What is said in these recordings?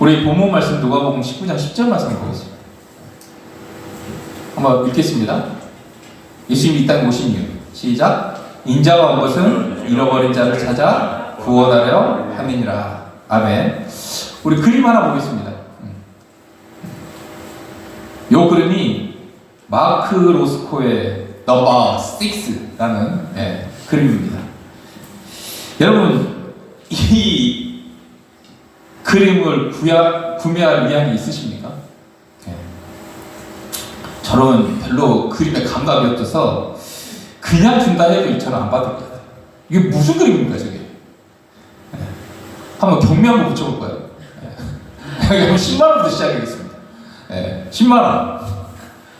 우리 본문 말씀 누가복음 19장 10절 말씀 보겠습니다. 한번 읽겠습니다. 예수님이 이 땅에 오신 이유. 시작. 인자가 온 것은 잃어버린 자를 찾아 구원하려 함이니라. 아멘. 우리 그림 하나 보겠습니다. 요 그림이 마크 로스코의 넘버 6라는 그림입니다. 여러분, 이 그림을 구매할 의향이 있으십니까? 저는 별로 그림에 감각이 없어서 그냥 준다 해도 저는 안 받을 거예요. 이게 무슨 그림입니까, 저게? 한번 경매 한번 붙여볼까요? 그럼 10만원부터 시작하겠습니다. 10만원.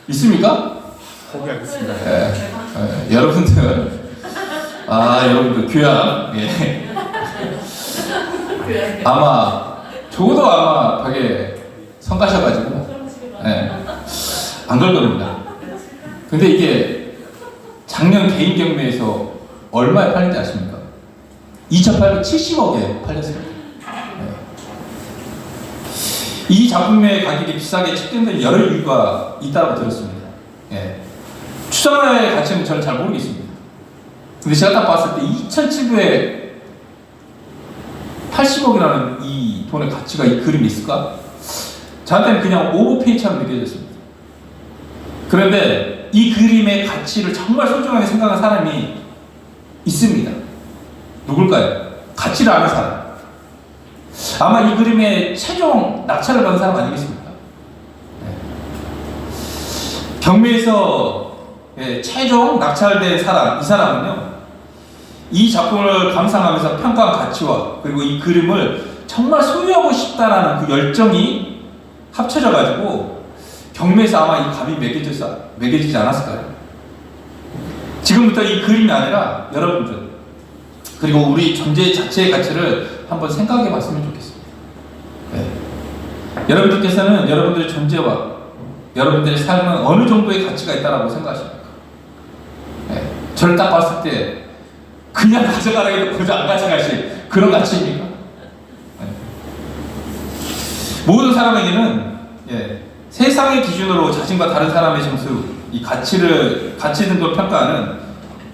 있습니까? 포기하겠습니다. 여러분들, 여러분들, 교양. 저도 아마 벽에 성 가셔가지고, 안 걸 겁니다. 근데 이게 작년 개인 경매에서 얼마에 팔린지 아십니까? 2,870억에 팔렸습니다. 이 작품의 가격이 비싸게 측정된 여러 이유가 있다고 들었습니다. 추정의 가치는 저는 잘 모르겠습니다. 근데 제가 딱 봤을 때 2,780억이라는 이 돈의 가치가 이 그림에 있을까? 저한테는 그냥 오버페이처럼 느껴졌습니다. 그런데 이 그림의 가치를 정말 소중하게 생각하는 사람이 있습니다. 누굴까요? 가치를 아는 사람. 아마 이 그림의 최종 낙찰을 받은 사람 아니겠습니까? 경매에서 최종 낙찰된 사람, 이 사람은요, 이 작품을 감상하면서 평가한 가치와 그리고 이 그림을 정말 소유하고 싶다라는 그 열정이 합쳐져가지고 경매에서 아마 이 값이 매겨지지 않았을까요? 지금부터 이 그림이 아니라 여러분들, 그리고 우리 존재 자체의 가치를 한번 생각해 봤으면 좋겠습니다. 여러분들께서는 여러분들의 존재와 여러분들의 삶은 어느 정도의 가치가 있다고 생각하십니까? 저를 딱 봤을 때 그냥 가져가라 해도 그저 안 가져가실 그런 가치입니까? 모든 사람에게는 세상의 기준으로 자신과 다른 사람의 점수, 이 가치 등급을 평가하는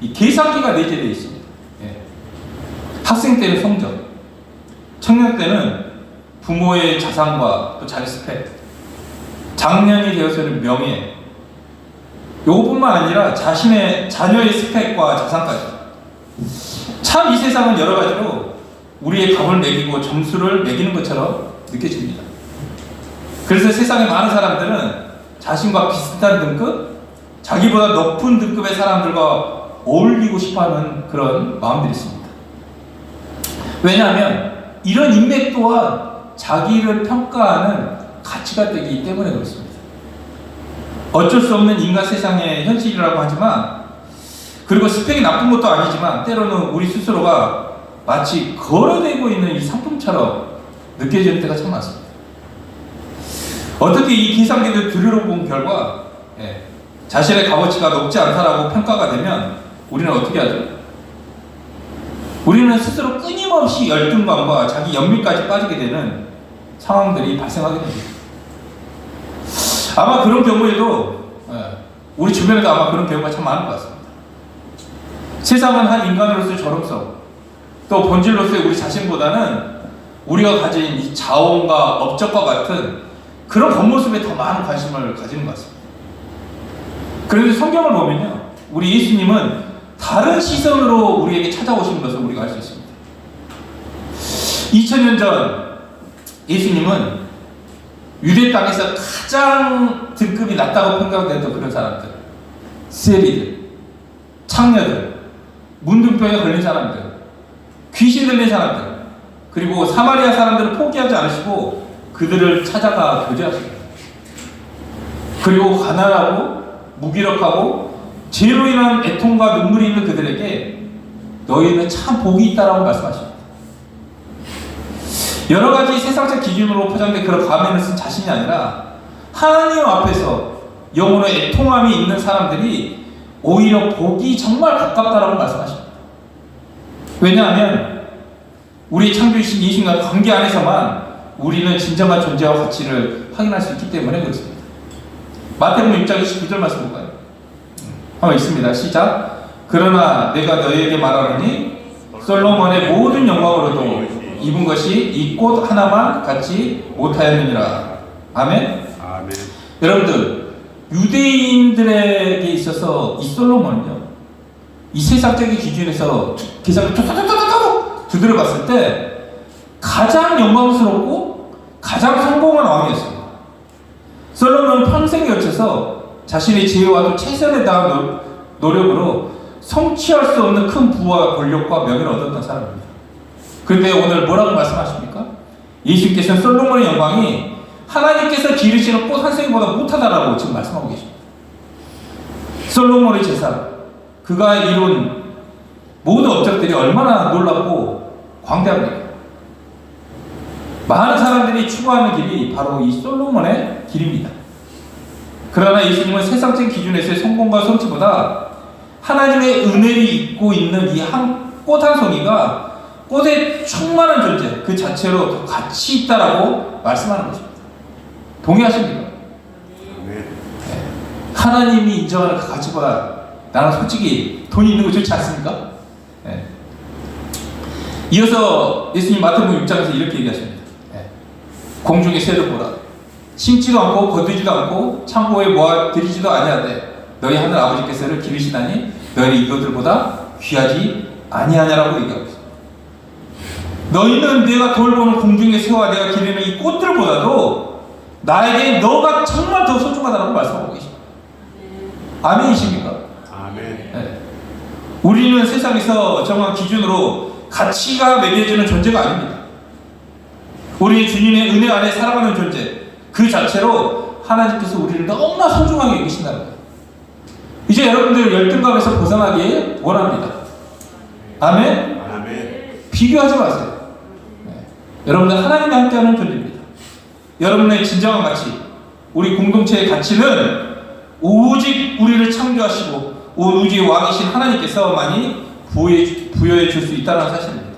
이 계산기가 내재되어 있습니다. 학생 때는 성적, 청년 때는 부모의 자산과 또 자기 스펙, 장년이 되어서는 명예, 요것뿐만 아니라 자신의 자녀의 스펙과 자산까지. 참 이 세상은 여러 가지로 우리의 값을 매기고 점수를 매기는 것처럼 느껴집니다. 그래서 세상의 많은 사람들은 자신과 비슷한 등급, 자기보다 높은 등급의 사람들과 어울리고 싶어하는 그런 마음들이 있습니다. 왜냐하면 이런 인맥 또한 자기를 평가하는 가치가 되기 때문에 그렇습니다. 어쩔 수 없는 인간 세상의 현실이라고 하지만, 그리고 스펙이 나쁜 것도 아니지만 때로는 우리 스스로가 마치 거래되고 있는 이 상품처럼 느껴지는 때가 참 많습니다. 어떻게 이 계산기를 들여다본 결과 자신의 값어치가 높지 않다라고 평가가 되면 우리는 어떻게 하죠? 우리는 스스로 끊임없이 열등감과 자기 연민까지 빠지게 되는 상황들이 발생하게 됩니다. 아마 그런 경우에도 우리 주변에도 아마 그런 경우가 참 많은 것 같습니다. 세상은 한 인간으로서의 저름성, 또 본질로서의 우리 자신보다는 우리가 가진 이 자원과 업적과 같은 그런 겉모습에 더 많은 관심을 가지는 것 같습니다. 그런데 성경을 보면요, 우리 예수님은 다른 시선으로 우리에게 찾아오신 것을 우리가 알 수 있습니다. 2000년 전 예수님은 유대 땅에서 가장 등급이 낮다고 평가됐던 그런 사람들, 세리들, 창녀들, 문둥병에 걸린 사람들, 귀신 들린 사람들, 그리고 사마리아 사람들을 포기하지 않으시고 그들을 찾아가 교제하십니다. 그리고 가난하고 무기력하고 죄로 인한 애통과 눈물이 있는 그들에게 너희는 참 복이 있다라고 말씀하십니다. 여러 가지 세상적 기준으로 포장된 그런 가면을 쓴 자신이 아니라 하나님 앞에서 영혼의 애통함이 있는 사람들이 오히려 복이 정말 가깝다라고 말씀하십니다. 왜냐하면 우리 창조주신 예수님과 관계 안에서만 우리는 진정한 존재와 가치를 확인할 수 있기 때문에 그렇습니다. 마태복음 6장 29절 말씀 볼까요? 한번 읽습니다. 시작. 그러나 내가 너희에게 말하노니 솔로몬의 모든 영광으로도 입은 것이 이 꽃 하나만 갖지 못하였느니라. 아멘. 아멘. 여러분들, 유대인들에게 있어서 이 솔로몬은요, 이 세상적인 기준에서 계산을 툭툭툭툭툭 두드려 봤을 때 가장 영광스럽고 가장 성공한 왕이었습니다. 솔로몬은 평생에 걸쳐서 자신의 지혜와도 최선을 다한 노력으로 성취할 수 없는 큰 부와 권력과 명예를 얻었던 사람입니다. 그런데 오늘 뭐라고 말씀하십니까? 예수님께서는 솔로몬의 영광이 하나님께서 기르시는 꽃 한 송이보다 못하다라고 지금 말씀하고 계십니다. 솔로몬의 재산, 그가 이룬 모든 업적들이 얼마나 놀랍고 광대합니까? 많은 사람들이 추구하는 길이 바로 이 솔로몬의 길입니다. 그러나 예수님은 세상적인 기준에서의 성공과 성취보다 하나님의 은혜를 입고 있는 이 꽃 한 송이가 꽃의 충만한 존재 그 자체로 더 가치 있다라고 말씀하는 것입니다. 동의하십니까? 네. 하나님이 인정하는 그 가치보다 나는 솔직히 돈이 있는 거 좋지 않습니까? 네. 이어서 예수님 마태복음 6장에서 이렇게 얘기하십니다. 네. 공중의 새를 보라. 심지도 않고 거두지도 않고 창고에 모아들이지도 아니하되 너희 하늘 아버지께서를 기르시다니 너희는 이것들보다 귀하지 아니하냐라고 얘기하고 있습니다. 너희는 내가 돌보는 공중의 새와 내가 기르는 이 꽃들보다도 나에게 너가 정말 더 소중하다고 말씀하고 계십니다. 아멘이십니까? 아멘. 네. 우리는 세상에서 정한 기준으로 가치가 매겨지는 존재가 아닙니다. 우리 주님의 은혜 안에 살아가는 존재 그 자체로 하나님께서 우리를 너무나 소중하게 여기신다는 거예요. 이제 여러분들 열등감에서 벗어나길 원합니다. 아멘? 아멘. 비교하지 마세요. 네. 여러분들 하나님과 함께하는 존재입니다. 여러분의 진정한 가치, 우리 공동체의 가치는 오직 우리를 창조하시고 온 우주의 왕이신 하나님께서만이 부여해 줄 수 있다는 사실입니다.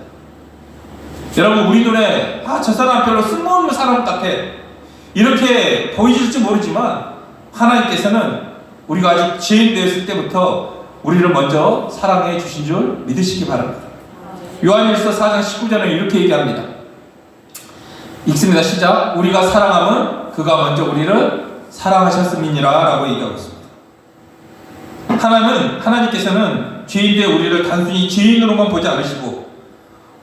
여러분, 우리 눈에 저 사람 별로 쓸모없는 사람 같아 이렇게 보이실지 모르지만 하나님께서는 우리가 아직 죄인 되었을 때부터 우리를 먼저 사랑해 주신 줄 믿으시기 바랍니다. 요한일서 4장 19절은 이렇게 얘기합니다. 읽습니다. 시작. 우리가 사랑함은 그가 먼저 우리를 사랑하셨음이니라 라고 얘기하고 있습니다. 하나님께서는 죄인된 우리를 단순히 죄인으로만 보지 않으시고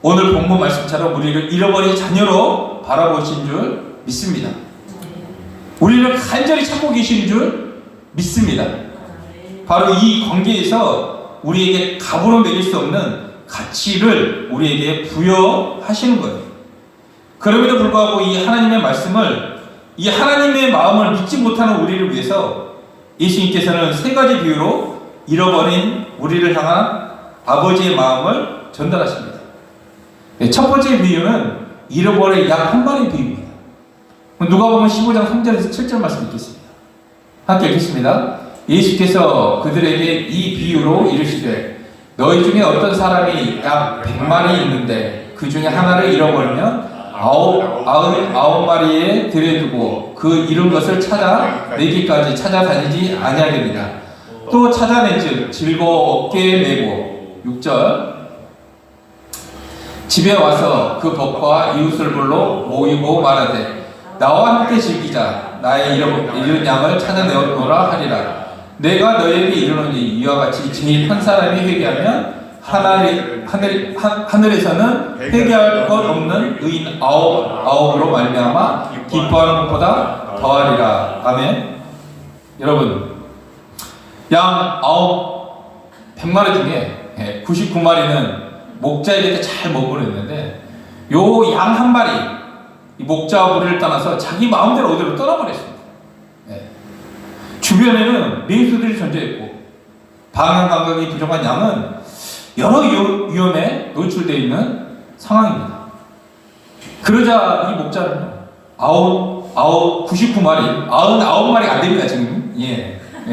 오늘 본문 말씀처럼 우리를 잃어버린 자녀로 바라보신 줄 믿습니다. 우리를 간절히 찾고 계신 줄 믿습니다. 바로 이 관계에서 우리에게 값으로 매길 수 없는 가치를 우리에게 부여하시는 거예요. 그럼에도 불구하고 이 하나님의 말씀을, 이 하나님의 마음을 믿지 못하는 우리를 위해서 예수님께서는 세 가지 비유로 잃어버린 우리를 향한 아버지의 마음을 전달하십니다. 첫 번째 비유는 잃어버린 양 한 마리의 비유입니다. 누가복음 15장 3절에서 7절 말씀 읽겠습니다. 함께 읽겠습니다. 예수께서 그들에게 이 비유로 이르시되 너희 중에 어떤 사람이 약 100마리 있는데 그 중에 하나를 잃어버리면 99마리에 들여두고 그 잃은 것을 찾아내기까지 찾아다니지 아니하겠느냐. 또 찾아낸즉 즐거워 어깨에 메고 6절 집에 와서 그 벗과 이웃을 불러 모이고 말하되 나와 함께 즐기자. 나의 잃은 양을 찾아내었노라 하리라. 내가 너에게 이르노니 이와 같이 죄인 한 사람이 회개하면 하늘에서는 회개할 것 없는 의인 아홉으로 말미암아 기뻐하는 것보다 더하리라. 아멘. 여러분, 양 100마리 중에 99마리는 목자의 곁에 잘 머무르 있는데 요 양 한 마리 이 목자와 무리를 떠나서 자기 마음대로 어디로 떠나버렸습니다. 주변에는 맹수들이 존재했고 방향 감각이 부족한 양은 여러 위험에 노출되어 있는 상황입니다. 그러자 이 목자는 99마리가 안 됩니다, 지금.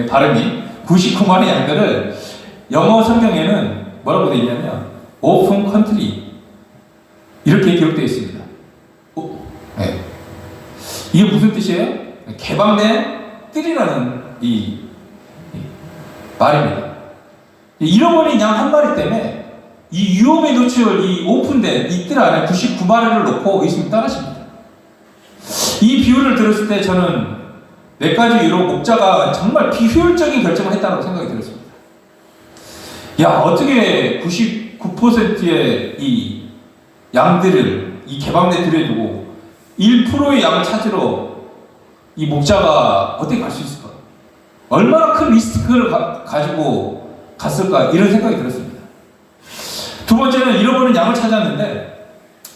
발음이. 99마리 양들을 영어 성경에는 뭐라고 되어 있냐면, 오픈 컨트리. 이렇게 기록되어 있습니다. 이게 무슨 뜻이에요? 개방된 뜰이라는 이 말입니다. 잃어버린 양 한 마리 때문에 이 위험에 노출 이 오픈된 이 뜰 안에 99마리를 놓고 예수님 떠나십니다. 이 비유를 들었을 때 저는 몇 가지 이유로 목자가 정말 비효율적인 결정을 했다고 생각이 들었습니다. 야, 어떻게 99%의 이 양들을 이 개방된 뜰에 두고 1%의 양을 찾으러 이 목자가 어떻게 갈 수 있을까? 얼마나 큰 리스크를 가지고 갔을까? 이런 생각이 들었습니다. 두 번째는 잃어버린 양을 찾았는데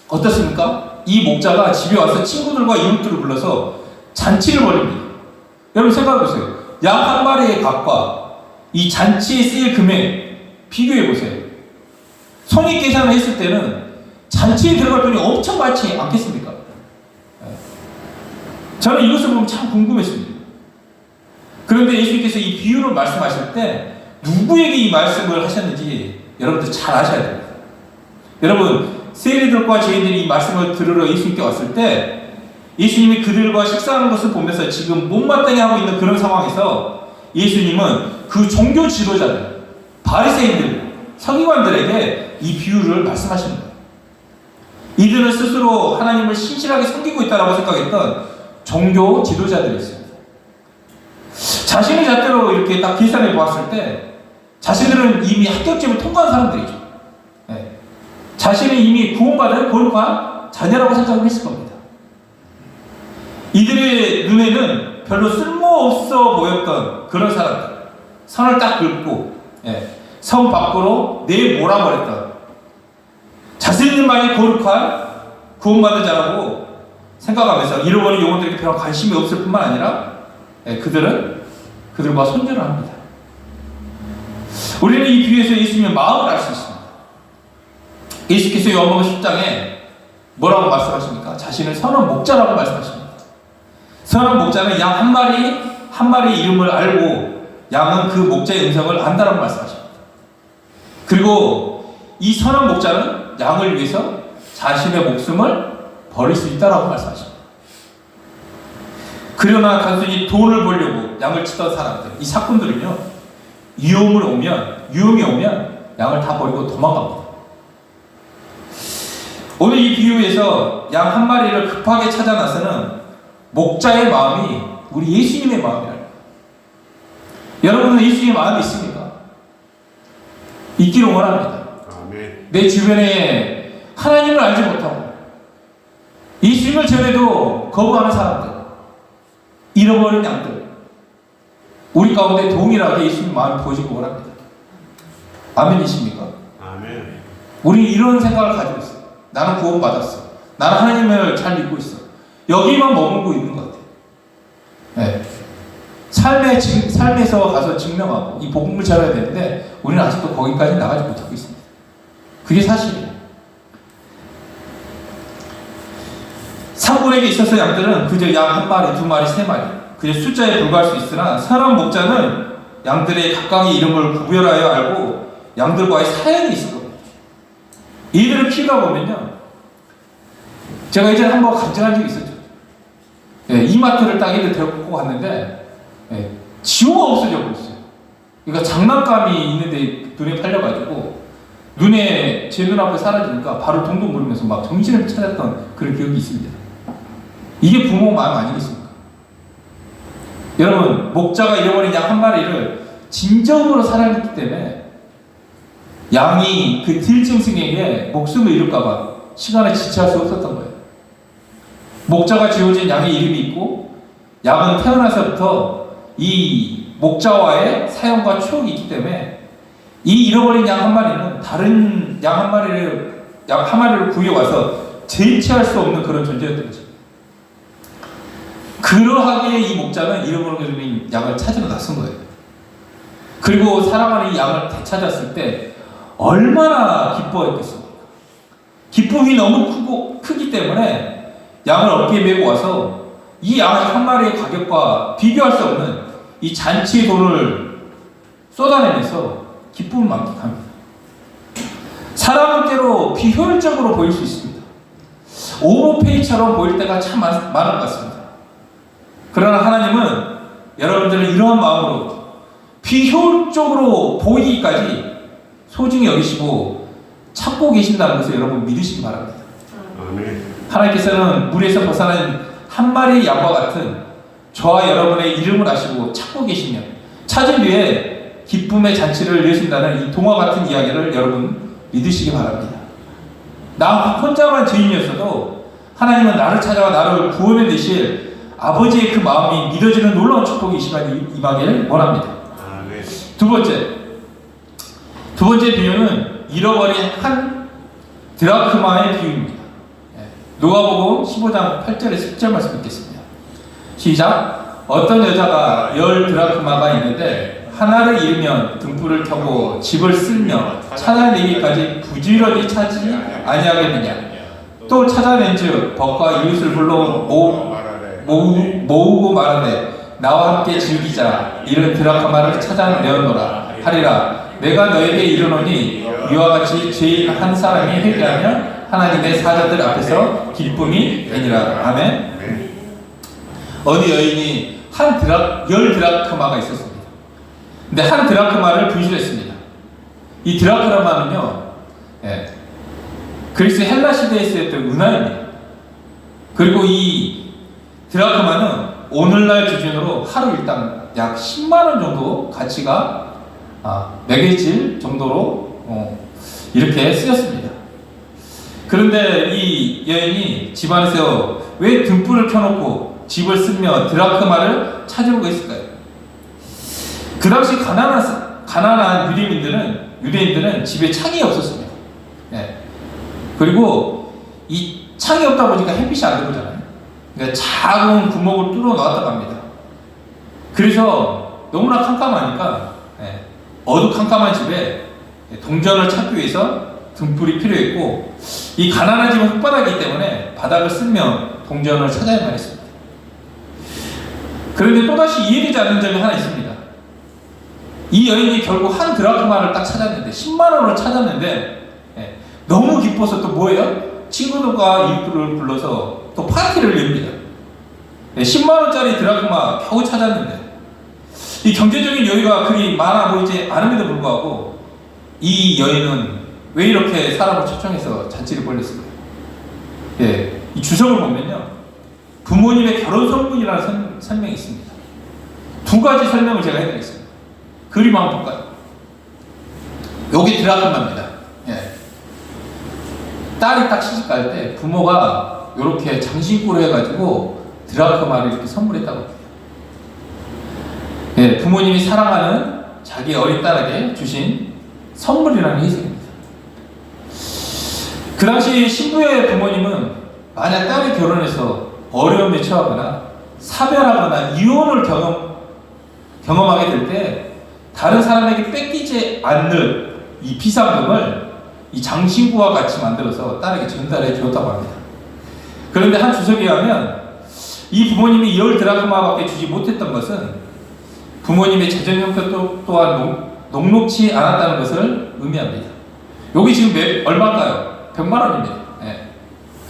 어떻습니까? 이 목자가 집에 와서 친구들과 이웃들을 불러서 잔치를 벌입니다. 여러분 생각해보세요. 양 한 마리의 값과 이 잔치에 쓰일 금액 비교해보세요. 손익 계산을 했을 때는 잔치에 들어갈 돈이 엄청 많지 않겠습니까? 저는 이것을 보면 참 궁금했습니다. 그런데 예수님께서 이 비유를 말씀하실 때 누구에게 이 말씀을 하셨는지 여러분들 잘 아셔야 됩니다. 여러분, 세리들과 죄인들이 이 말씀을 들으러 예수님께 왔을 때 예수님이 그들과 식사하는 것을 보면서 지금 못마땅해 하고 있는 그런 상황에서 예수님은 그 종교 지도자들, 바리새인들, 서기관들에게 이 비유를 말씀하시는 거예요. 이들은 스스로 하나님을 신실하게 섬기고 있다고 생각했던 종교 지도자들이었습니다. 자신의 잣대로 이렇게 딱 계산해 보았을 때 자신들은 이미 합격점을 통과한 사람들이죠. 네. 자신이 이미 구원받은 거룩한 자녀라고 생각을 했을 겁니다. 이들의 눈에는 별로 쓸모없어 보였던 그런 사람들, 선을 딱 긋고 성 밖으로 내몰아버렸던 자신들만이 거룩한 구원받은 자라고 생각하면서 잃어버린 영혼들에게 별로 관심이 없을 뿐만 아니라 그들은 그들과 손절을 합니다. 우리는 이 비유에서 예수님의 마음을 알 수 있습니다. 예수께서 요한복음 10장에 뭐라고 말씀하십니까? 자신을 선한 목자라고 말씀하십니다. 선한 목자는 양 한 마리의 이름을 알고 양은 그 목자의 음성을 안다라고 말씀하십니다. 그리고 이 선한 목자는 양을 위해서 자신의 목숨을 버릴 수 있다라고 말씀하십니다. 그러나 단순히 돈을 벌려고 양을 치던 사람들, 이 사꾼들은요, 위험이 오면 양을 다 버리고 도망갑니다. 오늘 이 비유에서 양 한 마리를 급하게 찾아 나서는 목자의 마음이 우리 예수님의 마음이랄까. 여러분은 예수님의 마음이 있습니까? 있기를 원합니다. 아멘. 내 주변에 하나님을 알지 못하고 예수님을 전해도 거부하는 사람들, 잃어버린 양들, 우리 가운데 동일하게 예수님 마음이 보여지고 원합니다. 아멘이십니까? 아멘. 우리는 이런 생각을 가지고 있어요. 나는 구원받았어. 나는 하나님을 잘 믿고 있어. 여기만 머물고 있는 것 같아요. 네. 삶에서 가서 증명하고 이 복음을 전해야 되는데 우리는 아직도 거기까지 나가지 못하고 있습니다. 그게 사실이에요. 사꾼에게 있어서 양들은 그저 양 한 마리, 두 마리, 세 마리 그저 숫자에 불과할 수 있으나 선한 목자는 양들의 각각의 이름을 구별하여 알고 양들과의 사연이 있을 겁니다. 이들을 키우다 보면요, 제가 이전에 한번 간증한 적이 있었죠. 이마트를 딱 이들 데리고 갔는데 지호가 없어져 버렸어요. 그러니까 장난감이 있는데 눈에 팔려가지고 눈에 제 눈앞에 사라지니까 바로 동동 부르면서 막 정신을 찾았던 그런 기억이 있습니다. 이게 부모 마음 아니겠습니까? 여러분, 목자가 잃어버린 양 한 마리를 진정으로 사랑했기 때문에 양이 그 딜짐승에게 목숨을 잃을까봐 시간을 지체할 수 없었던 거예요. 목자가 지어진 양의 이름이 있고 양은 태어나서부터 이 목자와의 사연과 추억이 있기 때문에 이 잃어버린 양 한 마리는 다른 양 한 마리를 구해와서 대체할 수 없는 그런 존재였던 거죠. 그러하기에 이 목자는 잃어버린 양을 찾으러 나선 거예요. 그리고 사랑하는 이 양을 되찾았을 때 얼마나 기뻐했겠습니까? 기쁨이 너무 크기 때문에 양을 어깨에 메고 와서 이 양 한 마리의 가격과 비교할 수 없는 이 잔치의 돈을 쏟아내면서 기쁨을 만끽합니다. 사람은 때로 비효율적으로 보일 수 있습니다. 오버페이처럼 보일 때가 참 많은 것 같습니다. 그러나 하나님은 여러분들을 이러한 마음으로 비효율적으로 보이기까지 소중히 여기시고 찾고 계신다는 것을 여러분 믿으시기 바랍니다. 아멘. 하나님께서는 물에서 벗어난 한 마리의 양과 같은 저와 여러분의 이름을 아시고 찾고 계시며 찾은 뒤에 기쁨의 잔치를 내신다는 이 동화 같은 이야기를 여러분 믿으시기 바랍니다. 나 혼자만 죄인이었어도 하나님은 나를 찾아와 나를 구원해내실 아버지의 그 마음이 믿어지는 놀라운 축복이 이 시간에 임하길 원합니다. 아멘. 두 번째 비유는 잃어버린 한 드라크마의 비유입니다. 누가복음 15장 8절에서 10절 말씀 읽겠습니다. 시작. 어떤 여자가 10 드라크마가 있는데 하나를 잃으면 등불을 켜고 집을 쓸며 찾아내기까지 부지런히 찾지 아니하겠느냐. 또 찾아낸즉 벗과 이웃을 불러 모으고 말하되 나와 함께 즐기자. 이런 드라크마를 찾아내었노라 하리라. 내가 너에게 이르노니 이와 같이 죄인 한 사람이 회개하면 하나님의 사자들 앞에서 기쁨이 되니라. 아멘. 어느 여인이 10 드라크마가 있었습니다. 근데 한 드라크마를 분실했습니다. 이 드라크마는요, 그리스 헬라 시대에 쓰였던 은화입니다. 그리고 이 드라크마는 오늘날 기준으로 하루 일당 약 10만원 정도 가치가 매겨질 정도로 이렇게 쓰였습니다. 그런데 이 여인이 집안에서 왜 등불을 켜놓고 집을 쓰며 드라크마를 찾으려고 했을까요? 그 당시 가난한 유대인들은 집에 창이 없었습니다. 그리고 이 창이 없다 보니까 햇빛이 안 들어오잖아요. 그러니까 작은 구멍을 뚫어 놨다고 합니다. 그래서 너무나 깜깜하니까 어두컴컴한 집에 동전을 찾기 위해서 등불이 필요했고, 이 가난한 집은 흙바닥이기 때문에 바닥을 쓸며 동전을 찾아야만 했습니다. 그런데 또다시 이해되지 않는 점이 하나 있습니다. 이 여인이 결국 한 드라크마를 딱 찾았는데 10만원을 찾았는데 너무 기뻐서 또 뭐예요? 친구들과 이웃들을 불러서 또 파티를 엽니다. 10만원짜리 드라크마 겨우 찾았는데 이 경제적인 여유가 그리 많아 보이지 않음에도 불구하고 이 여인은 왜 이렇게 사람을 초청해서 잔치를 벌였을까요? 이 주석을 보면요, 부모님의 결혼 선물이라는 설명이 있습니다. 두 가지 설명을 제가 해드리겠습니다. 그림 한번 볼까요? 여기 드라크마입니다. 딸이 딱 시집갈 때 부모가 이렇게 장신구로 해가지고 드라크마를 이렇게 선물했다고 합니다. 부모님이 사랑하는 자기 어린 딸에게 주신 선물이라는 해석입니다. 그 당시 신부의 부모님은 만약 딸이 결혼해서 어려움에 처하거나 사별하거나 이혼을 경험하게 될 때 다른 사람에게 뺏기지 않는 이 비상금을 이 장신구와 같이 만들어서 딸에게 전달해 주었다고 합니다. 그런데 한 주석에 의하면 이 부모님이 10 드라크마밖에 주지 못했던 것은 부모님의 재정 형편 또한 녹록치 않았다는 것을 의미합니다. 여기 지금 얼마일까요? 100만 원입니다.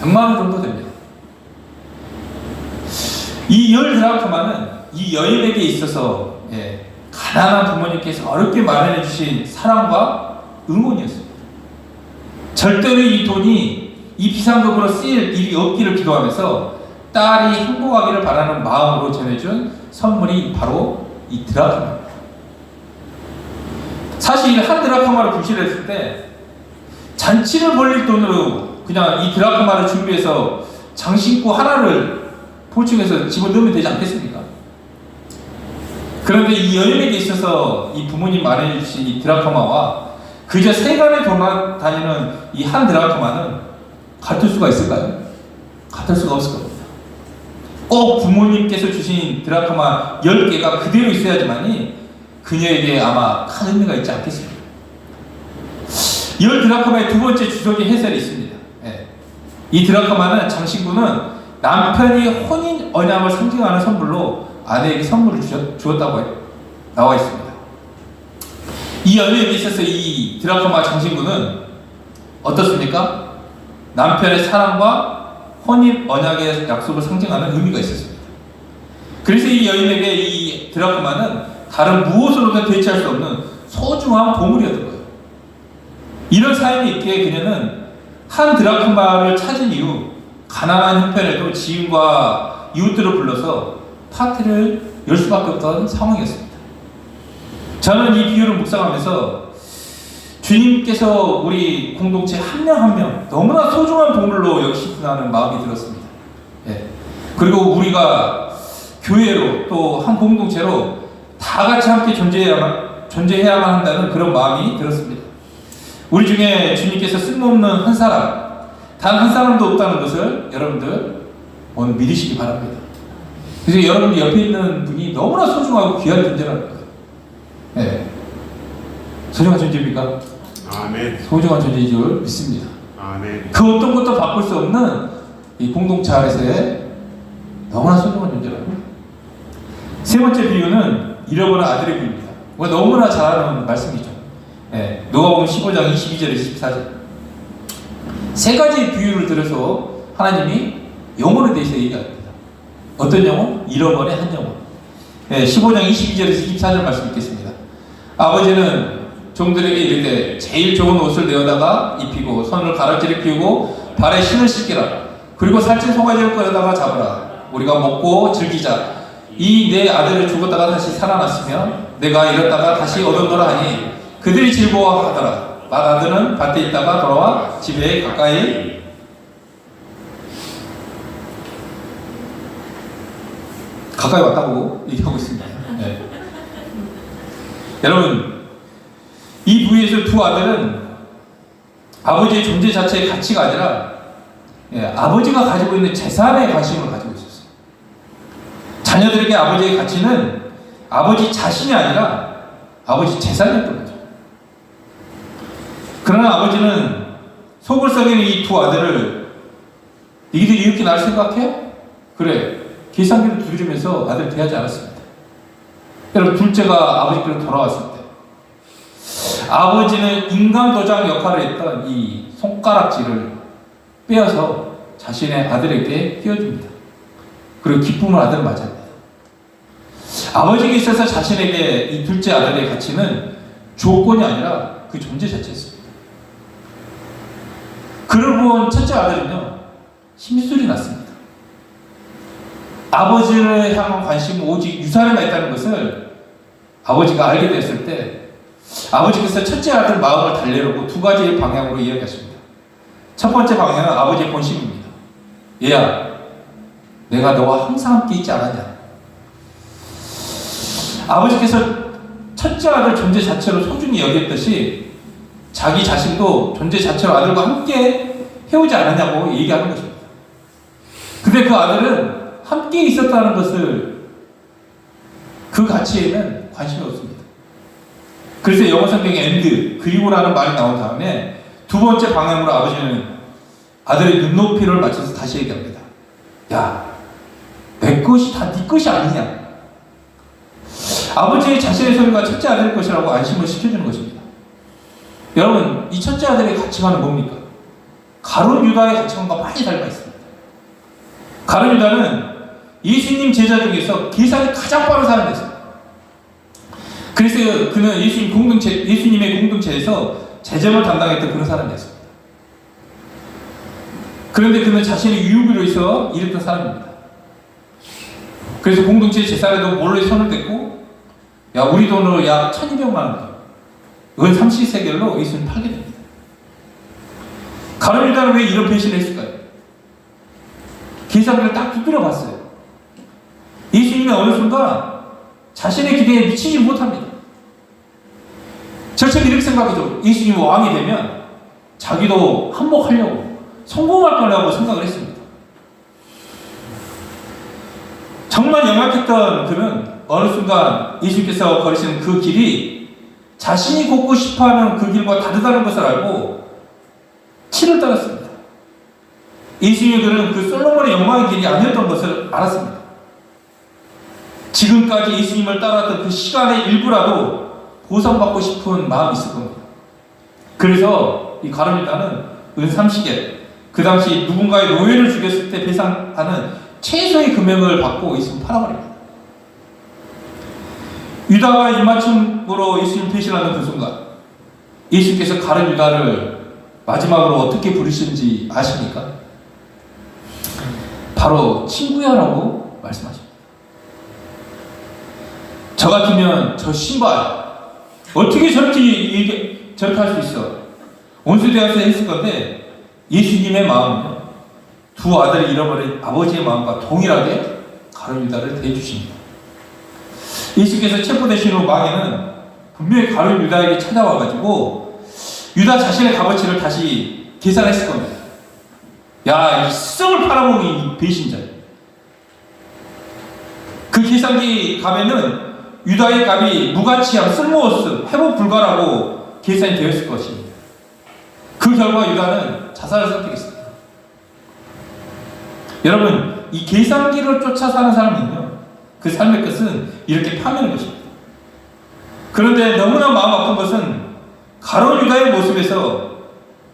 100만 원 정도 됩니다. 이 10 드라크마는 이 여인에게 있어서 가난한 부모님께서 어렵게 마련해 주신 사랑과 응원이었습니다. 절대로 이 돈이 이 비상금으로 쓰일 일이 없기를 기도하면서 딸이 행복하기를 바라는 마음으로 전해준 선물이 바로 이 드라크마입니다. 사실 한 드라크마를 분실했을 때 잔치를 벌릴 돈으로 그냥 이 드라크마를 준비해서 장신구 하나를 포칭해서 집어넣으면 되지 않겠습니까? 그런데 이 여인에게 있어서 이 부모님 마련해 주신 이 드라크마와 그저 세간에 돌아다니는 이 한 드라크마는 같을 수가 있을까요? 같을 수가 없을 겁니다. 꼭 부모님께서 주신 드라크마 10개가 그대로 있어야지만이 그녀에게 아마 큰 의미가 있지 않겠습니까? 10 드라크마의 두 번째 주석의 해설이 있습니다. 이 드라크마는 장신구는 남편이 혼인 언약을 상징하는 선물로 아내에게 선물을 주었다고 나와 있습니다. 이 연애에 있어서 이 드라크마 장신구는 어떻습니까? 남편의 사랑과 혼인 언약의 약속을 상징하는 의미가 있었습니다. 그래서 이 여인에게 이 드라크마는 다른 무엇으로도 대체할 수 없는 소중한 보물이었던 거예요. 이런 삶이 있기에 그녀는 한 드라크마를 찾은 이후 가난한 형편에도 지인과 이웃들을 불러서 파티를 열 수밖에 없던 상황이었습니다. 저는 이 비유를 묵상하면서 주님께서 우리 공동체 한 명 한 명 너무나 소중한 보물로 여기신다는 마음이 들었습니다. 예. 그리고 우리가 교회로 또 한 공동체로 다 같이 함께 존재해야만 한다는 그런 마음이 들었습니다. 우리 중에 주님께서 쓸모없는 한 사람, 단 한 사람도 없다는 것을 여러분들 오늘 믿으시기 바랍니다. 그래서 여러분들 옆에 있는 분이 너무나 소중하고 귀한 존재라는 거예요. 네. 소중한 존재입니까? 아멘. 소중한 존재인 줄 믿습니다. 아멘. 그 어떤 것도 바꿀 수 없는 이 공동체 안에서의 너무나 소중한 존재라는 거예요. 세 번째 비유는 잃어버린 아들의 비유입니다. 우리가 너무나 잘 아는 말씀이죠. 네. 누가복음 15장 22절 24절. 세 가지 비유를 들어서 하나님이 영혼에 대해서 얘기합니다. 어떤 영혼? 잃어버린 한 영혼. 네, 15장 22절에서 24절 말씀 읽겠습니다. 아버지는 종들에게 이르되 제일 좋은 옷을 내어다가 입히고 손을 가락지를 끼우고 발에 신을 씻기라. 그리고 살찐 송아지를 끌어다가 잡으라. 우리가 먹고 즐기자. 이 내 아들을 죽었다가 다시 살아났으며 내가 잃었다가 다시 얻었노라 하니 그들이 즐거워하더라. 맏아들은 밭에 있다가 돌아와 집에 가까이 왔다고 얘기하고 있습니다. 네. 여러분, 이 부위에서 두 아들은 아버지의 존재 자체의 가치가 아니라 아버지가 가지고 있는 재산에 관심을 가지고 있었어요. 자녀들에게 아버지의 가치는 아버지 자신이 아니라 아버지 재산이었던 거죠. 그러나 아버지는 속을 썩이는 이 두 아들을 너희들이 이렇게 날 생각해? 그래. 계산기를 두드리면서 아들 대하지 않았습니다. 여러분, 둘째가 아버지께로 돌아왔을 때 아버지는 인간 도장 역할을 했던 이 손가락질을 빼어서 자신의 아들에게 띄워줍니다. 그리고 기쁨을 아들 맞이합니다. 아버지에게 있어서 자신에게 이 둘째 아들의 가치는 조건이 아니라 그 존재 자체였습니다. 그를 본 첫째 아들은요, 심술이 났습니다. 아버지를 향한 관심은 오직 유산에만 있다는 것을 아버지가 알게 됐을 때 아버지께서 첫째 아들 마음을 달래려고 두 가지 방향으로 이야기하십니다. 첫 번째 방향은 아버지의 본심입니다. 얘야, 내가 너와 항상 함께 있지 않았냐? 아버지께서 첫째 아들 존재 자체로 소중히 여겼듯이 자기 자신도 존재 자체로 아들과 함께 해오지 않았냐고 얘기하는 것입니다. 근데 그 아들은 함께 있었다는 것을 그 가치에는 관심이 없습니다. 그래서 영어 성경에 and 그리고라는 말이 나온 다음에 두 번째 방향으로 아버지는 아들의 눈높이를 맞춰서 다시 얘기합니다. 야, 내 것이 다 네 것이 아니냐? 아버지의 자신의 소리가 첫째 아들의 것이라고 안심을 시켜주는 것입니다. 여러분, 이 첫째 아들의 가치관은 뭡니까? 가룟 유다의 가치관과 많이 닮아 있습니다. 가룟 유다는 예수님 제자 중에서 계산이 가장 빠른 사람이었습니다. 그래서 그는 예수님의 공동체에서 재정을 담당했던 그런 사람이었습니다. 그런데 그는 자신의 유익으로 있어 일했던 사람입니다. 그래서 공동체 재산에도 몰래 손을 댔고, 야, 우리 돈으로 약 1200만 원, 은 30세겔로 예수님 팔게 됩니다. 가룟 유다는 왜 이런 배신을 했을까요? 계산기를 딱 두드려 봤어요. 예수님은 어느 순간 자신의 기대에 미치지 못합니다. 저처럼 이렇게 생각하죠. 예수님이 왕이 되면 자기도 한몫하려고, 성공할 거라고 생각을 했습니다. 정말 영악했던 그는 어느 순간 예수님께서 걸으시는 그 길이 자신이 걷고 싶어하는 그 길과 다르다는 것을 알고 치를 따랐습니다. 예수님의 길은 그 솔로몬의 영광의 길이 아니었던 것을 알았습니다. 지금까지 예수님을 따랐던 그 시간의 일부라도 보상받고 싶은 마음이 있을 겁니다. 그래서 이 가룟 유다는 은 30개, 그 당시 누군가의 노예를 죽였을 때 배상하는 최소의 금액을 받고 예수님을 팔아버립니다. 유다가 입맞춤으로 예수님 배신하는 그 순간 예수께서 가룟 유다를 마지막으로 어떻게 부르시는지 아십니까? 바로 친구야라고 말씀하십니다. 저 같으면 저 신발 어떻게 저렇게 할 수 있어? 온수대에서 했을 건데 예수님의 마음은요, 두 아들을 잃어버린 아버지의 마음과 동일하게 가룟 유다를 대해주십니다. 예수께서 체포되신 후 마귀는 분명히 가룟 유다에게 찾아와가지고 유다 자신의 값어치를 다시 계산했을 겁니다. 야, 이 스승을 팔아먹은 이 배신자. 그 계산기 값에는 유다의 값이 무가치하고 쓸모없음, 회복 불가라고 계산이 되었을 것입니다. 그 결과 유다는 자살을 선택했습니다. 여러분, 이 계산기를 쫓아 사는 사람은요, 그 삶의 끝은 이렇게 파멸하는 것입니다. 그런데 너무나 마음 아픈 것은 가룟 유다의 모습에서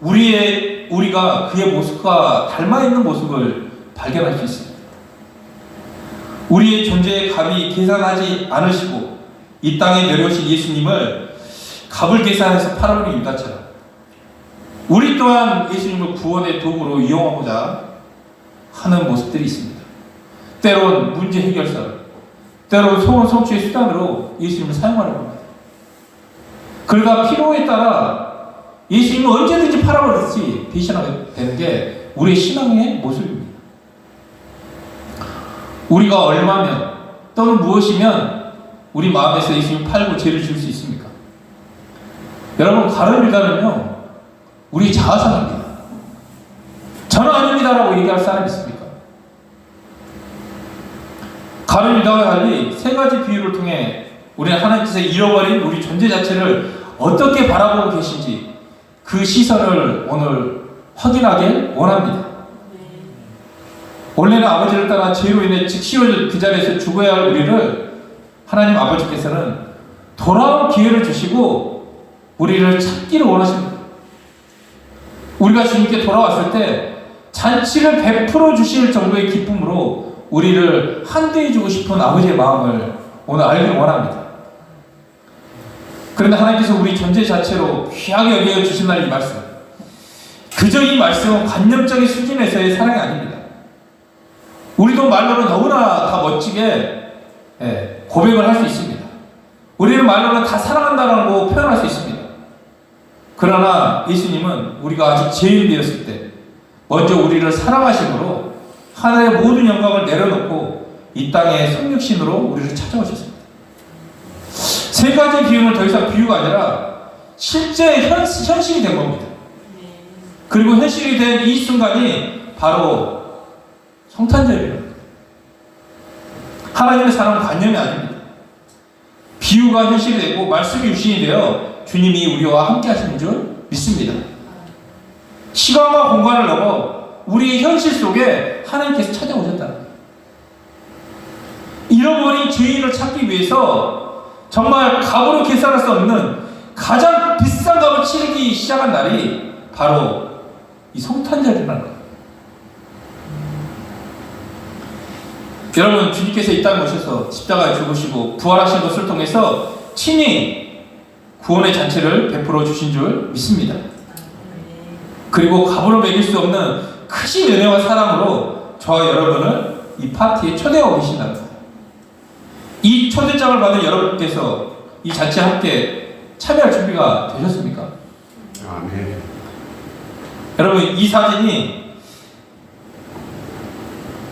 우리가 그의 모습과 닮아있는 모습을 발견할 수 있습니다. 우리의 존재의 값이 계산하지 않으시고 이 땅에 내려오신 예수님을 값을 계산해서 팔아버린 유다처럼 우리 또한 예수님을 구원의 도구로 이용하고자 하는 모습들이 있습니다. 때론 문제 해결사, 때론 소원 성취의 수단으로 예수님을 사용하려고 합니다. 그러다 필요에 따라 예수님은 언제든지 팔아버렸지 배신하게 되는 게 우리의 신앙의 모습입니다. 우리가 얼마면 또는 무엇이면 우리 마음에서 예수님 팔고 죄를 지을 수 있습니까? 여러분, 가룟 유다는요, 우리 자아상입니다. 저는 아닙니다라고 얘기할 사람이 있습니까? 가룟 유다와 달리 세 가지 비유를 통해 우리는 하나님께서 잃어버린 우리 존재 자체를 어떻게 바라보고 계신지 그 시선을 오늘 확인하길 원합니다. 원래는 아버지를 따라 죄로 인해 즉시 그 자리에서 죽어야 할 우리를 하나님 아버지께서는 돌아올 기회를 주시고 우리를 찾기를 원하십니다. 우리가 주님께 돌아왔을 때 잔치를 베풀어 주실 정도의 기쁨으로 우리를 한대해 주고 싶은 아버지의 마음을 오늘 알기를 원합니다. 그런데 하나님께서 우리 존재 자체로 귀하게 여겨 주신 날 이 말씀, 그저 이 말씀은 관념적인 수준에서의 사랑이 아닙니다. 우리도 말로는 너무나 다 멋지게 고백을 할 수 있습니다. 우리는 말로는 다 사랑한다라고 표현할 수 있습니다. 그러나 예수님은 우리가 아직 죄인 되었을 때 먼저 우리를 사랑하심으로 하나님의 모든 영광을 내려놓고 이 땅에 성육신으로 우리를 찾아오셨습니다. 세 가지 비유는 더 이상 비유가 아니라 실제 현실이 된 겁니다. 그리고 현실이 된 이 순간이 바로 성탄절입니다. 하나님의 사랑은 관념이 아닙니다. 비유가 현실이 되고 말씀이 유신이 되어 주님이 우리와 함께 하시는 줄 믿습니다. 시간과 공간을 넘어 우리의 현실 속에 하나님께서 찾아오셨다. 잃어버린 죄인을 찾기 위해서 정말 값으로 계산할 수 없는 가장 비싼 값을 치르기 시작한 날이 바로 이 성탄절이라는 거예요. 여러분, 주님께서 이 땅에 오셔서 십자가에 죽으시고 부활하신 것을 통해서 친히 구원의 잔치를 베풀어 주신 줄 믿습니다. 그리고 값으로 매길 수 없는 크신 은혜와 사랑으로 저와 여러분을 이 파티에 초대하고 계신답니다. 이 초대장을 받은 여러분께서 이 잔치에 함께 참여할 준비가 되셨습니까? 아멘. 여러분, 이 사진이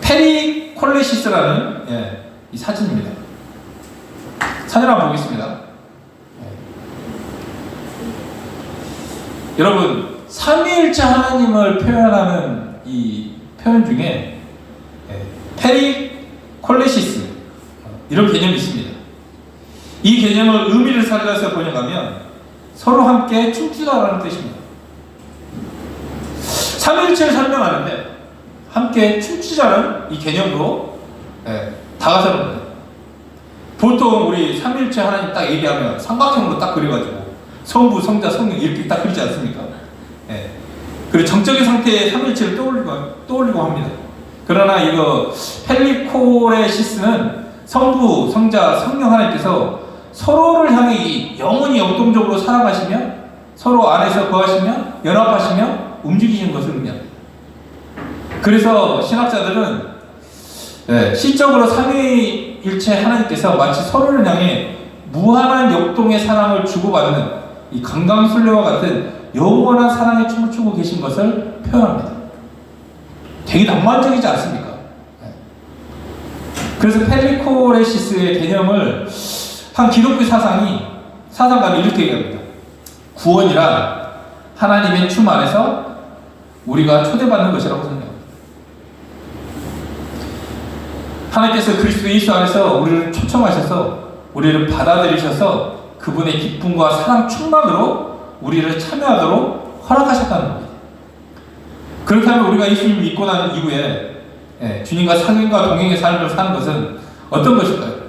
페리콜레시스라는 이 사진입니다. 사진 한번 보겠습니다. 여러분, 삼위일체 하나님을 표현하는 이 표현 중에 페리콜레시스 이런 개념이 있습니다. 이 개념을 의미를 살려서 번역하면 서로 함께 춤추다라는 뜻입니다. 삼위일체를 설명하는데 함께 춤추자는 이 개념으로 다가서는 거예요. 보통 우리 삼위일체 하나님 딱 얘기하면 삼각형으로 딱 그려가지고 성부, 성자, 성령 이렇게 딱 그리지 않습니까? 그리고 정적인 상태의 삼위일체를 떠올리고 합니다. 그러나 이거 펠리코레시스는 성부, 성자, 성령 하나님께서 서로를 향해 영원히 역동적으로 살아가시며 서로 안에서 거하시며 연합하시며 움직이시는 것을 의미합니다. 그래서 신학자들은 시적으로 삼위일체 하나님께서 마치 서로를 향해 무한한 역동의 사랑을 주고받는 이 강강술래와 같은 영원한 사랑의 춤을 추고 계신 것을 표현합니다. 되게 낭만적이지 않습니까? 그래서 펠리코레시스의 개념을 한 기독교 사상가는 이렇게 얘기합니다. 구원이란 하나님의 춤 안에서 우리가 초대받는 것이라고 생각합니다. 하나님께서 그리스도 예수 안에서 우리를 초청하셔서 우리를 받아들이셔서 그분의 기쁨과 사랑 충만으로 우리를 참여하도록 허락하셨다는 겁니다. 그렇다면 우리가 예수님을 믿고 난 이후에 주님과 상인과 동행의 삶을 사는 것은 어떤 것일까요?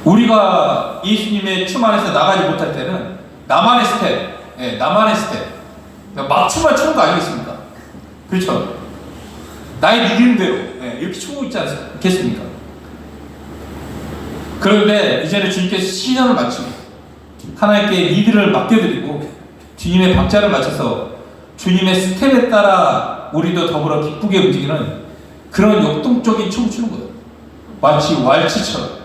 우리가 예수님의 춤 안에서 나가지 못할 때는 나만의 스텝, 막 춤을 추는 거 아니겠습니까? 그렇죠? 나의 리듬대로 이렇게 추고 있지 않겠습니까? 그런데 이제는 주님께서 시전을 마치고 하나님께 리드를 맡겨드리고 주님의 박자를 맞춰서 주님의 스텝에 따라 우리도 더불어 기쁘게 움직이는 그런 역동적인 춤을 추는 거예요. 마치 왈츠처럼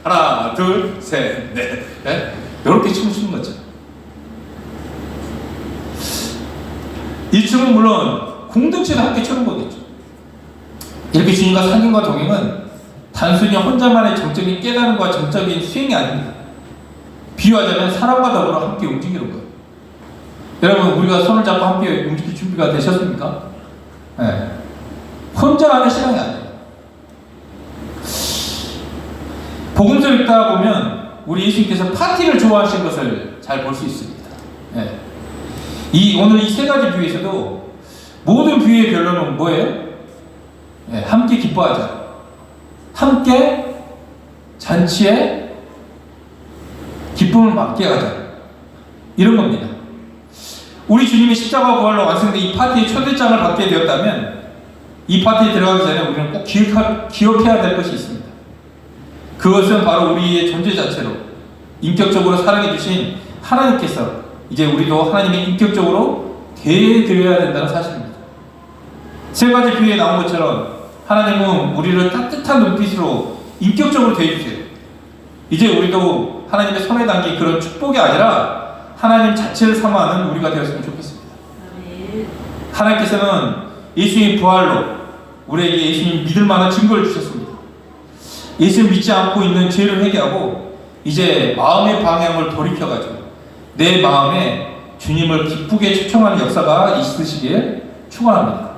하나, 둘, 셋, 넷 이렇게 춤을 추는 거죠. 이 춤은 물론 공동체도 함께 추는 거겠죠. 이렇게 주님과 상인과 동행은 단순히 혼자만의 정적인 깨달음과 정적인 수행이 아닙니다. 비유하자면 사람과 더불어 함께 움직이는 거예요. 여러분, 우리가 손을 잡고 함께 움직일 준비가 되셨습니까? 혼자 하는 신앙이 아니에요. 복음서를 읽다 보면 우리 예수님께서 파티를 좋아하신 것을 잘 볼 수 있습니다. 오늘 이 세 가지 비유에서도 모든 비유의 결론은 뭐예요? 함께 기뻐하자. 함께 잔치에 기쁨을 맡게 하자. 이런 겁니다. 우리 주님이 십자가 부활로 완성된 이 파티의 초대장을 받게 되었다면 이 파티에 들어가기 전에 우리는 꼭 기억해야 될 것이 있습니다. 그것은 바로 우리의 존재 자체로 인격적으로 사랑해 주신 하나님께서 이제 우리도 하나님의 인격적으로 대해드려야 된다는 사실입니다. 세 가지 비유에 나온 것처럼 하나님은 우리를 따뜻한 눈빛으로 인격적으로 대해주세요. 이제 우리도 하나님의 손에 담긴 그런 축복이 아니라 하나님 자체를 사모하는 우리가 되었으면 좋겠습니다. 하나님께서는 예수님의 부활로 우리에게 예수님 믿을 만한 증거를 주셨습니다. 예수를 믿지 않고 있는 죄를 회개하고 이제 마음의 방향을 돌이켜가지고 내 마음에 주님을 기쁘게 초청하는 역사가 있으시길 축원합니다.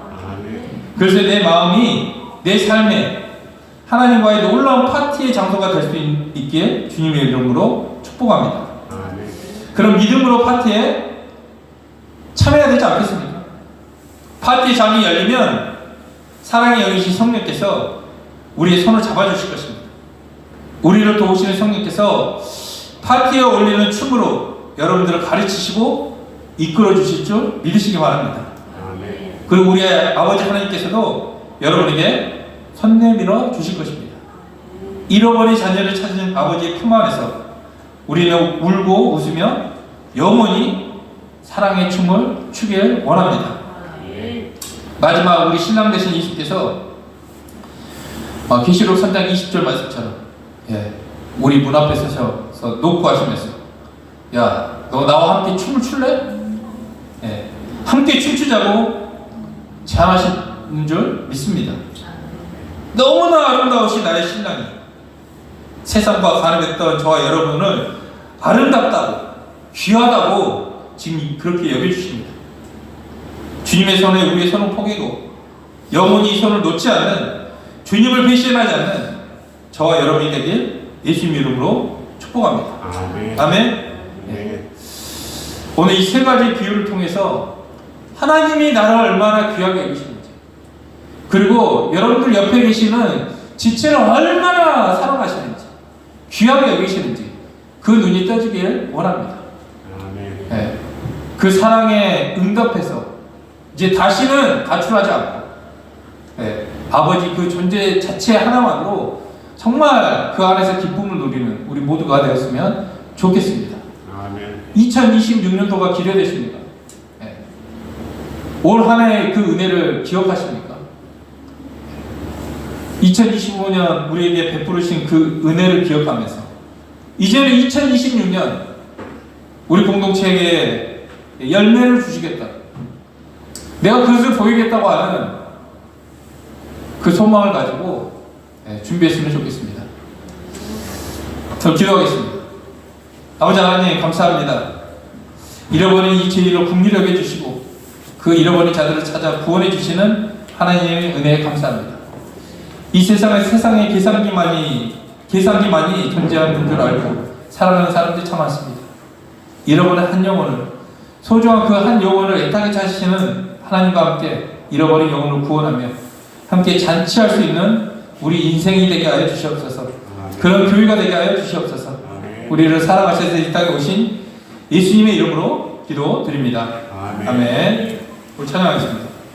그래서 내 마음이 내 삶에 하나님과의 놀라운 파티의 장소가 될 수 있기에 주님의 이름으로 축복합니다. 그럼 믿음으로 파티에 참여해야 되지 않겠습니까? 파티 장이 열리면 사랑의 영이신 성령께서 우리의 손을 잡아주실 것입니다. 우리를 도우시는 성령께서 파티에 어울리는 춤으로 여러분들을 가르치시고 이끌어 주실 줄 믿으시기 바랍니다. 그리고 우리의 아버지 하나님께서도 여러분에게 손 내밀어 주실 것입니다. 잃어버린 자녀를 찾은 아버지의 품 안에서 우리는 울고 웃으며 영원히 사랑의 춤을 추길 원합니다. 마지막 우리 신랑 되신 예수께서 계시록 3장 20절 말씀처럼 우리 문 앞에 서셔서 놓고 하시면서 야, 너 나와 함께 춤을 출래? 함께 춤추자고 제안하신 줄 믿습니다. 너무나 아름다우신 나의 신랑이 세상과 가늠했던 저와 여러분을 아름답다고 귀하다고 지금 그렇게 여겨주십니다. 주님의 손에 우리의 손을 포개고 영원히 손을 놓지 않는 주님을 배신하지 않는 저와 여러분이 되길 예수님 이름으로 축복합니다. 아멘. 오늘 이 세 가지 비유를 통해서 하나님이 나를 얼마나 귀하게 여기시는지 그리고 여러분들 옆에 계시는 지체를 얼마나 사랑하시는지 귀하게 여기시는지 그 눈이 떠지길 원합니다. 그 사랑에 응답해서 이제 다시는 가출하지 않고 아버지 그 존재 자체 하나만으로 정말 그 안에서 기쁨을 누리는 우리 모두가 되었으면 좋겠습니다. 아멘. 2026년도가 기대되십니까? 예. 올 한 해의 그 은혜를 기억하십니까? 2025년 우리에게 베푸르신 그 은혜를 기억하면서 이제는 2026년 우리 공동체에게 열매를 주시겠다, 내가 그것을 보이겠다고 하는 그 소망을 가지고 준비했으면 좋겠습니다. 저 기도하겠습니다. 아버지 하나님 감사합니다. 잃어버린 이 죄인을 긍휼히 여겨주시고 그 잃어버린 자들을 찾아 구원해 주시는 하나님의 은혜에 감사합니다. 이 세상에 계산기만이 존재하는 줄 알고 살아가는 사람들이 참 많습니다. 잃어버린 한 영혼을, 소중한 그 한 영혼을 애타게 찾으시는 하나님과 함께 잃어버린 영혼을 구원하며 함께 잔치할 수 있는 우리 인생이 되게 하여 주시옵소서. 그런 교회가 되게 하여 주시옵소서. 우리를 사랑하셔서 이 땅에 오신 예수님의 이름으로 기도드립니다. 아멘. 우리 찬양하겠습니다.